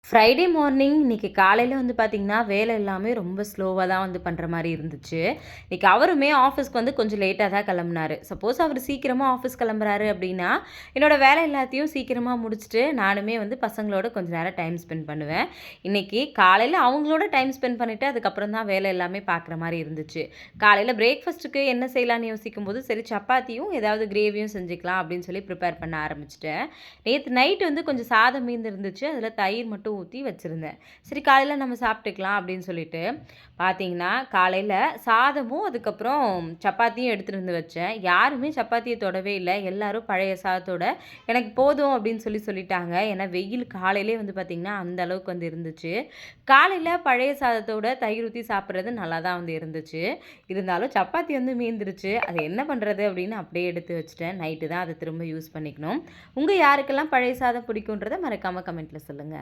Friday morning இன்னைக்கு காலையில வந்து பார்த்தீங்கன்னா, வேலை எல்லாமே ரொம்ப ஸ்லோவா தான் வந்து பண்ற மாரி இருந்துச்சு. இன்னைக்கு அவருமே ஆஃபீஸ்க்கு வந்து கொஞ்சம் லேட்டா தான் கிளம்புனாரு. சப்போஸ் அவரு சீக்கிரமா ஆஃபீஸ் கிளம்புறாரு அப்படின்னா, என்னோட வேலை எல்லாத்தையும் சீக்கிரமா முடிச்சுட்டு, நானுமே வந்து பசங்களோட கொஞ்ச நேரம் டைம் ஸ்பெண்ட் பண்ணுவேன். இன்னைக்கு காலையில அவங்களோட டைம் ஸ்பெண்ட் பண்ணிட்டு, அதுக்கப்புறம் தான் வேலை எல்லாமே பார்க்குற மாரி இருந்துச்சு. காலையில பிரேக்ஃபாஸ்ட்டுக்கு என்ன செய்யலான்னு யோசிக்கும்போது, சரி சப்பாத்தியும், ஏதாவது கிரேவியும் செஞ்சுக்கலாம் அப்படின்னு சொல்லி ப்ரிப்பேர் பண்ண ஆரம்பிச்சுட்டேன். நேத்து நைட் வந்து கொஞ்சம் சாதம் மீந்திருந்துச்சு. அதில தயிர் மட்டும் ஊத்தி வச்சிருந்தேன். சரி காலையில நம்ம சாப்பிட்டுக்கலாம் அப்படின்னு சொல்லிட்டு, பார்த்தீங்கன்னா, காலையில சாதமும், அதுக்கப்புறம் சப்பாத்தியும் எடுத்துட்டு வந்து வச்சேன். யாருமே சப்பாத்திய தொடவே இல்ல. எல்லாரும் பழைய சாதத்தோட எனக்கு போதும் அப்படின்னு சொல்லிட்டாங்க. ஏன்னா வெயில் காலையிலேயே வந்து பார்த்தீங்கன்னா, அந்த அளவுக்கு வந்து இருந்துச்சு. காலையில பழைய சாதத்தோட தயிர் ஊத்தி சாப்பிடுறது நல்லா தான் வந்து இருந்துச்சு. இருந்தாலும் சப்பாத்தி வந்து மீந்துருச்சு. அது என்ன பண்றது அப்படின்னு அப்படியே எடுத்து வச்சுட்டேன். நைட்டு தான் அத திரும்ப யூஸ் பண்ணிக்கணும். உங்க யாருக்கெல்லாம் பழைய சாதம் பிடிக்குன்றத மறக்காம கமெண்ட்ல சொல்லுங்க.